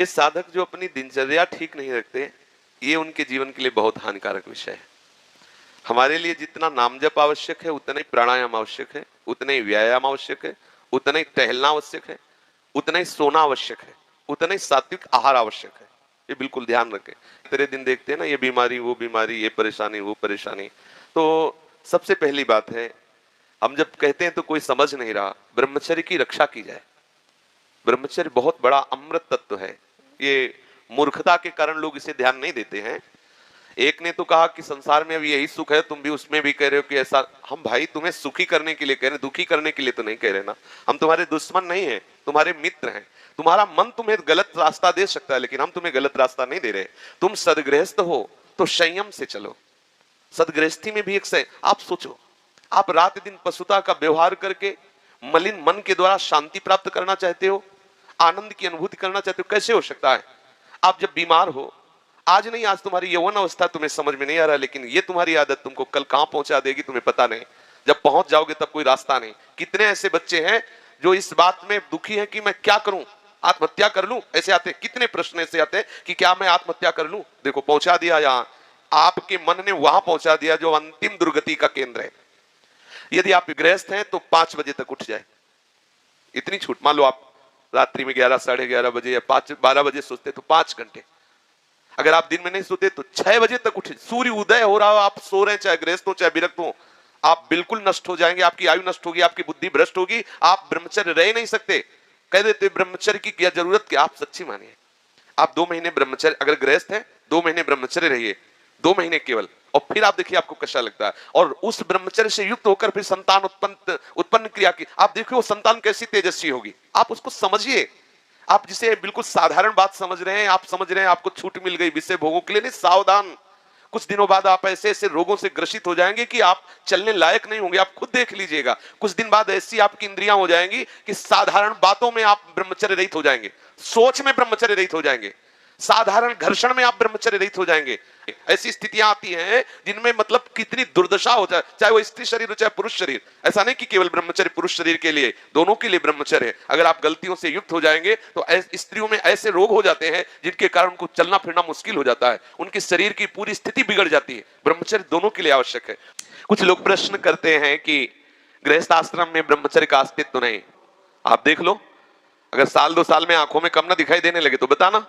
ये साधक जो अपनी दिनचर्या ठीक नहीं रखते, ये उनके जीवन के लिए बहुत हानिकारक विषय है। हमारे लिए जितना नाम जप आवश्यक है, उतना ही प्राणायाम आवश्यक है, उतना ही व्यायाम आवश्यक है, उतना ही टहलना आवश्यक है, उतना ही सोना आवश्यक है, उतना ही सात्विक आहार आवश्यक है। ये बिल्कुल ध्यान रखें। तेरे दिन देखते हैं ना, ये बीमारी वो बीमारी, ये परेशानी वो परेशानी। तो सबसे पहली बात है, हम जब कहते हैं तो कोई समझ नहीं रहा, ब्रह्मचर्य की रक्षा की जाए। ब्रह्मचर्य बहुत बड़ा अमृत तत्व है। ये मूर्खता के कारण लोग इसे ध्यान नहीं देते हैं। एक ने तो कहा कि संसार में अब यही सुख है, तुम भी उसमें भी कह रहे हो कि ऐसा। हम भाई तुम्हें सुखी करने के लिए कह रहे हैं, दुखी करने के लिए तो नहीं कह रहे ना। हम तुम्हारे दुश्मन नहीं है, तुम्हारे मित्र हैं। तुम्हारा मन तुम्हें गलत रास्ता दे सकता है, लेकिन हम तुम्हें गलत रास्ता नहीं दे रहे। तुम सदगृहस्थ हो तो संयम से चलो। सदगृहस्थी में भी एक आप सोचो, आप रात दिन पशुता का व्यवहार करके मलिन मन के द्वारा शांति प्राप्त करना चाहते हो, आनंद की अनुभूति करना चाहते हो, कैसे हो सकता है? आप जब बीमार हो, आज नहीं, आज तुम्हारी यौवन अवस्था तुम्हें समझ में नहीं आ रहा, लेकिन ये तुम्हारी आदत तुमको कल कहां पहुंचा देगी तुम्हें पता नहीं। जब पहुंच जाओगे तब कोई रास्ता नहीं। कितने ऐसे बच्चे हैं जो इस बात में दुखी हैं कि मैं क्या करूं, आत्महत्या कर लूं, ऐसे आते। कितने प्रश्न ऐसे आते हैं कि क्या मैं आत्महत्या कर लूं? देखो पहुंचा दिया, यहां आपके मन ने वहां पहुंचा दिया जो अंतिम दुर्गति का केंद्र है। यदि आप गृहस्थ हैं तो 5 बजे तक उठ जाए, इतनी छूट। मान लो आप रात्रि में 11, 11:30 बजे या 12 बजे सोते तो 5 घंटे। अगर आप दिन में नहीं सोते तो 6 बजे तक उठे। सूर्य उदय हो रहा हो, आप सो रहे हैं, चाहे गृहस्थ हो चाहे विरक्त हो, आप बिल्कुल नष्ट हो जाएंगे। आपकी आयु नष्ट होगी, आपकी बुद्धि भ्रष्ट होगी, आप ब्रह्मचर्य रह नहीं सकते। कह देते ब्रह्मचर्य की क्या जरूरत, क्या? आप सच्ची मानिए, आप 2 महीने ब्रह्मचर्य, अगर गृहस्थ है 2 महीने ब्रह्मचर्य रहिए, 2 महीने केवल, और फिर आप देखिए आपको कैसा लगता है। और उस ब्रह्मचर्य से युक्त होकर फिर संतान उत्पन्न क्रिया की, आप देखिए वो संतान कैसी तेजस्वी होगी। आप उसको समझिए। आप जिसे बिल्कुल साधारण बात समझ रहे हैं, आप समझ रहे हैं आपको छूट मिल गई विषय भोगों के लिए, नहीं, सावधान। कुछ दिनों बाद आप ऐसे ऐसे रोगों से ग्रसित हो जाएंगे कि आप चलने लायक नहीं होंगे। आप खुद देख लीजिएगा, कुछ दिन बाद ऐसी आपकी इंद्रियां हो जाएंगी कि साधारण बातों में आप ब्रह्मचर्य रहित हो जाएंगे, सोच में ब्रह्मचर्य रहित हो जाएंगे, साधारण घर्षण में आप ब्रह्मचर्य रहित हो जाएंगे। ऐसी स्थितियां आती हैं जिनमें मतलब कितनी दुर्दशा हो जाए, चाहे वो स्त्री शरीर हो चाहे पुरुष शरीर। ऐसा नहीं कि केवल ब्रह्मचर्य पुरुष शरीर के लिए, दोनों के लिए ब्रह्मचर्य है। अगर आप गलतियों से युक्त हो जाएंगे तो स्त्रियों में ऐसे रोग हो जाते हैं जिनके कारण उनको चलना फिरना मुश्किल हो जाता है, उनके शरीर की पूरी स्थिति बिगड़ जाती है। ब्रह्मचर्य दोनों के लिए आवश्यक है। कुछ लोग प्रश्न करते हैं कि गृहस्थ आश्रम में ब्रह्मचर्य का अस्तित्व नहीं। आप देख लो, अगर साल 2 साल में आंखों में कम ना दिखाई देने लगे तो बताना।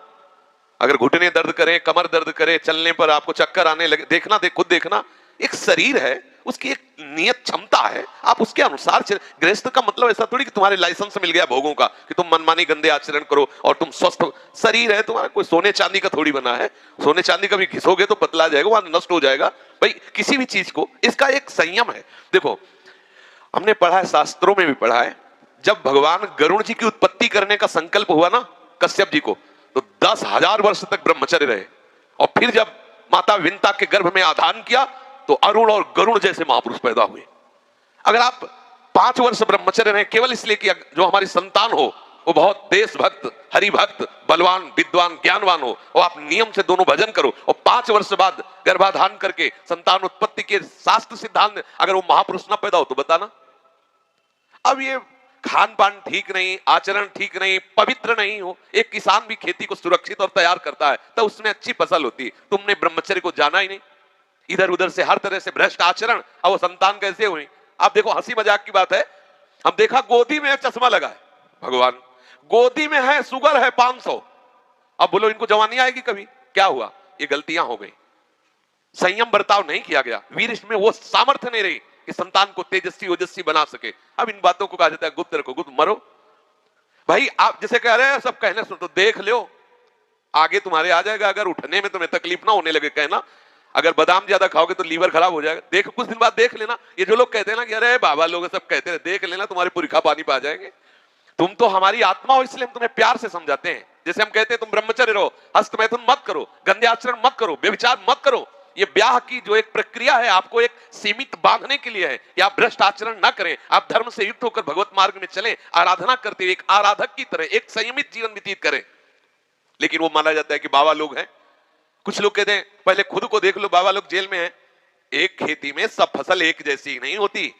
अगर घुटने दर्द करें, कमर दर्द करे, चलने पर आपको चक्कर आने लगे, देखना, खुद देखना। एक शरीर है, उसकी एक नियत क्षमता है, आप उसके अनुसार चल। गृहस्थ का मतलब ऐसा थोड़ी कि तुम्हारे लाइसेंस मिल गया भोगों का कि तुम मनमानी गंदे आचरण करो और तुम स्वस्थ हो। शरीर है तुम्हारा, कोई सोने चांदी का थोड़ी बना है। सोने चांदी का भी घिसोगे तो पतला जाएगा, वहां नष्ट हो जाएगा। भाई किसी भी चीज को, इसका एक संयम है। देखो हमने पढ़ा है, शास्त्रों में भी पढ़ा है, जब भगवान गरुड़ जी की उत्पत्ति करने का संकल्प हुआ ना कश्यप जी को, तो 10,000 वर्ष तक ब्रह्मचर्य रहे। और फिर जब माता विंता के गर्भ में आधान किया तो अरुण और गरुड़ जैसे महापुरुष पैदा हुए। अगर आप 5 वर्ष ब्रह्मचर्य रहे केवल इसलिए कि जो हमारी संतान हो वो बहुत देशभक्त, हरिभक्त, बलवान, विद्वान, ज्ञानवान हो, और आप नियम से दोनों भजन करो, और 5 वर्ष बाद गर्भाधान करके संतान उत्पत्ति के शास्त्र सिद्धांत अगर वो महापुरुष ना पैदा हो तो बताना। अब ये खान पान ठीक नहीं, आचरण ठीक नहीं, पवित्र नहीं हो। एक किसान भी खेती को सुरक्षित और तैयार करता है तो उसमें अच्छी फसल होती है। तुमने ब्रह्मचर्य को जाना ही नहीं, इधर उधर से हर तरह से भ्रष्ट आचरण, और वो संतान कैसे हुई? आप देखो, हंसी मजाक की बात है, हम देखा गोदी में चश्मा लगा है, भगवान गोदी में है, शुगर है 500। अब बोलो इनको जवानी आएगी कभी? क्या हुआ? ये गलतियां हो गई, संयम बर्ताव नहीं किया गया, वीर में वो सामर्थ्य नहीं रही कि संतान को तेजस्वी ओजस्वी बना सके। अब इन बातों को कहा जाता है गुप्त रखो, गुप्त मरो। भाई आप जैसे कह रहे हैं सब कहने सुन तो देख लो, आगे तुम्हारे आ जाएगा। अगर उठने में तुम्हें तकलीफ ना होने लगे, कहना अगर बादाम ज्यादा खाओगे तो लीवर खराब हो जाएगा। देख, कुछ दिन बाद देख लेना। ये जो लोग कहते हैं ना कि अरे बाबा लोग सब कहते हैं, देख लेना तुम्हारे पुरखा पानी पा जाएंगे। तुम तो हमारी आत्मा हो, इसलिए हम तुम्हें प्यार से समझाते हैं। जैसे हम कहते हैं तुम ब्रह्मचर्य रहो, हस्त मैथुन मत करो, गंदे आचरण मत करो, व्यभिचार मत करो। ये ब्याह की जो एक प्रक्रिया है आपको एक सीमित बांधने के लिए है, या आप भ्रष्ट आचरण ना करें, आप धर्म से युक्त होकर भगवत मार्ग में चलें, आराधना करते एक आराधक की तरह एक संयमित जीवन व्यतीत करें। लेकिन वो माना जाता है कि बाबा लोग हैं। कुछ लोग कहते हैं पहले खुद को देख लो, बाबा लोग जेल में हैं। एक खेती में सब फसल एक जैसी नहीं होती।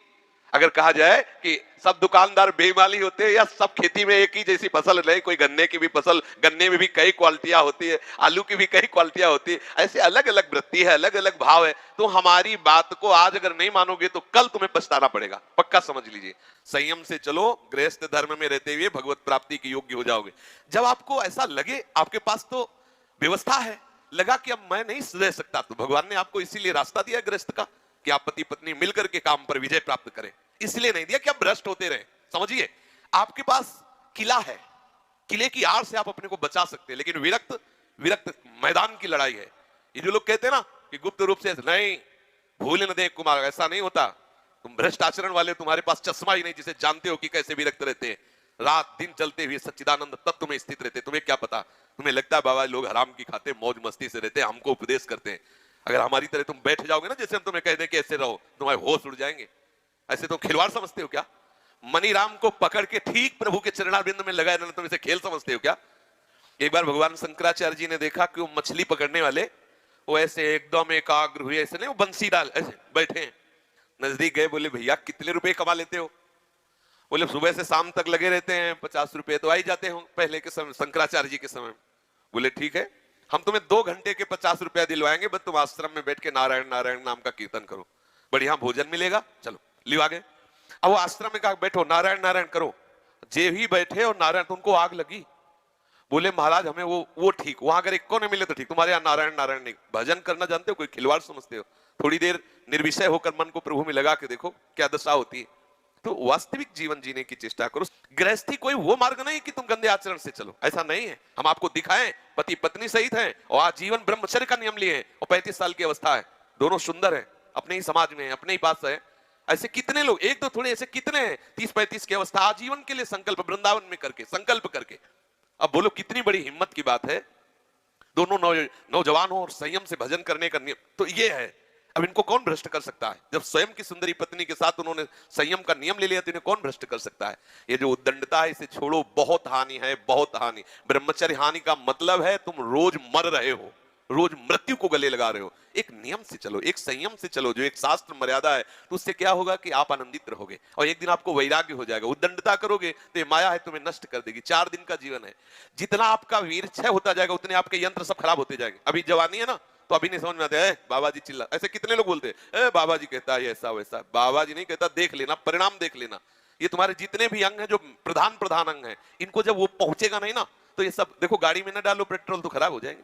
अगर कहा जाए कि सब दुकानदार बेईमानी होते हैं या सब खेती में एक ही जैसी फसल नहीं, कोई गन्ने की भी फसल, गन्ने में भी कई क्वालिटियां होती है, आलू की भी कई क्वालिटियां होती है, ऐसे अलग अलग वृत्ति है, अलग अलग भाव है। तो हमारी बात को आज अगर नहीं मानोगे तो कल तुम्हें पछताना पड़ेगा, पक्का समझ लीजिए। संयम से चलो, गृहस्थ धर्म में रहते हुए भगवत प्राप्ति के योग्य हो जाओगे। जब आपको ऐसा लगे आपके पास तो व्यवस्था है, लगा कि अब मैं नहीं रह सकता, तो भगवान ने आपको इसीलिए रास्ता दिया गृहस्थ का कि आप पति पत्नी मिलकर के काम पर विजय प्राप्त करें। इसलिए नहीं दिया कि आप भ्रष्ट होते रहे। समझिए, आपके पास किला है, किले की आड़ से आप अपने को बचा सकते हैं, लेकिन विरक्त विरक्त मैदान की लड़ाई है। ये जो लोग कहते हैं ना कि गुप्त रूप से नहीं भूल न दे कुमार, ऐसा नहीं होता। तुम भ्रष्ट आचरण वाले, तुम्हारे पास चश्मा ही नहीं जिसे जानते हो कि कैसे विरक्त रहते हैं, रात दिन चलते हुए सच्चिदानंद तत्व में स्थित रहते। तुम्हें क्या पता, तुम्हें लगता है बाबा लोग हराम की खाते मौज मस्ती से रहते हैं, हमको उपदेश करते हैं। अगर हमारी तरह तुम बैठ जाओगे ना, जैसे हम तुम्हें कह दें कि ऐसे रहो, तुम्हारे होश उड़ जाएंगे। ऐसे तुम खिलवाड़ समझते हो क्या? मनीराम को पकड़ के ठीक प्रभु के चरणारविंद में लगाए रहना तुम इसे खेल समझते हो क्या? एक बार भगवान शंकराचार्य जी ने देखा कि वो मछली पकड़ने वाले वो ऐसे एकदम एकाग्र हुए, ऐसे नहीं वो बंसी डाल ऐसे बैठे हैं। नजदीक गए, बोले भैया कितने रुपए कमा लेते हो? बोले सुबह से शाम तक लगे रहते हैं, 50 रुपए तो आ ही जाते हो पहले के समय, शंकराचार्य जी के समय। बोले ठीक है, हम तुम्हें 2 घंटे के 50 रुपया दिलवाएंगे, बस तुम आश्रम में बैठ के नारायण नारायण नाम का कीर्तन करो, बढ़िया भोजन मिलेगा, चलो लिवा गए। अब वो आश्रम में कहा बैठो नारायण नारायण करो, जे ही बैठे और नारायण, तो उनको आग लगी। बोले महाराज हमें वो ठीक, वहां अगर एक को नहीं मिले तो ठीक, तुम्हारे यहाँ नारायण नारायण नहीं। भजन करना जानते हो, कोई खिलवाड़ समझते हो? थोड़ी देर निर्विषय होकर मन को प्रभु में लगा के देखो क्या दशा होती है। तो वास्तविक जीवन जीने की चेष्टा करो। गृहस्थी कोई वो मार्ग नहीं कि तुम गंदे आचरण से चलो, ऐसा नहीं है। हम आपको दिखाएं, पति पत्नी सहित हैं और आजीवन ब्रह्मचर्य का नियम लिए हैं और 35 साल की अवस्था है, दोनों सुंदर है, अपने ही समाज में, अपने ही पास है। ऐसे कितने लोग, एक दो थोड़े, ऐसे कितने हैं 30-35 की अवस्था आजीवन के लिए संकल्प वृंदावन में करके संकल्प करके। अब बोलो कितनी बड़ी हिम्मत की बात है। दोनों नौजवान हो और संयम से भजन करने का नियम, तो ये है। अब इनको कौन भ्रष्ट कर सकता है? जब स्वयं की सुंदरी पत्नी के साथ उन्होंने संयम का नियम ले लिया तो इन्हें कौन भ्रष्ट कर सकता है? ये जो उद्दंडता है इसे छोड़ो, बहुत हानि है, बहुत हानि। ब्रह्मचर्य हानि का मतलब है तुम रोज मर रहे हो, रोज मृत्यु को गले लगा रहे हो। एक नियम से चलो, एक संयम से चलो, जो एक शास्त्र मर्यादा है, तो उससे क्या होगा कि आप आनंदित रहोगे और एक दिन आपको वैराग्य हो जाएगा। उद्दंडता करोगे तो ये माया है, तुम्हें नष्ट कर देगी। 4 दिन का जीवन है, जितना आपका वीर क्षय होता जाएगा उतने आपके यंत्र सब खराब होते जाएंगे। अभी जवानी है ना, तो अभी नहीं समझ में आता है बाबा जी चिल्ला, ऐसे कितने लोग बोलते हैं बाबा जी कहता है ऐसा वैसा। बाबा जी नहीं कहता, देख लेना, परिणाम देख लेना। ये तुम्हारे जितने भी अंग हैं, जो प्रधान प्रधान अंग हैं, इनको जब वो पहुंचेगा नहीं ना, तो ये सब देखो, गाड़ी में ना डालो पेट्रोल तो खराब हो जाएंगे।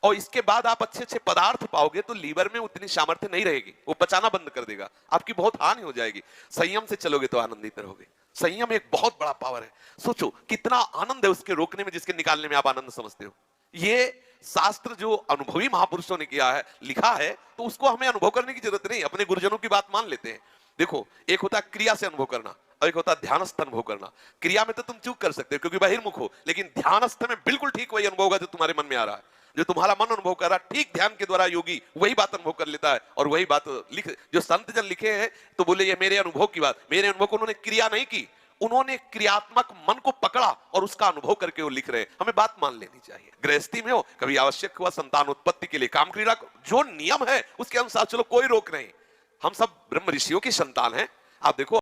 और इसके बाद आप अच्छे अच्छे पदार्थ पाओगे तो लीवर में उतनी सामर्थ्य नहीं रहेगी, वो पचाना बंद कर देगा, आपकी बहुत हानि हो जाएगी। संयम से चलोगे तो आनंदित रहोगे। संयम एक बहुत बड़ा पावर है। सोचो कितना आनंद है उसके रोकने में, जिसके निकालने में आप आनंद समझते हो। ये शास्त्र जो अनुभवी महापुरुषों ने किया है, लिखा है, तो उसको हमें अनुभव करने की जरूरत नहीं, अपने गुरुजनों की बात मान लेते हैं। देखो, एक होता है क्रिया से अनुभव करना और एक होता है ध्यानस्थ अनुभव करना। क्रिया में तो तुम चूक कर सकते हो क्योंकि बहिर्मुख हो, लेकिन ध्यानस्थ में बिल्कुल ठीक वही अनुभव होगा जो तुम्हारे मन में आ रहा है, जो तुम्हारा मन अनुभव कर रहा है। ठीक ध्यान के द्वारा योगी वही बात अनुभव कर लेता है और वही बात लिख, जो संत जन लिखे हैं तो बोले ये मेरे अनुभव की बात। मेरे अनुभव को उन्होंने क्रिया नहीं की, उन्होंने क्रियात्मक मन को पकड़ा और उसका अनुभव करके वो लिख रहे हैं। हमें बात मान लेनी चाहिए। गृहस्थी में हो, कभी आवश्यक हुआ संतान उत्पत्ति के लिए काम क्रीड़ा, जो नियम है उसके अनुसार चलो, कोई रोक नहीं। हम सब ब्रह्म ऋषियों की संतान हैं। आप देखो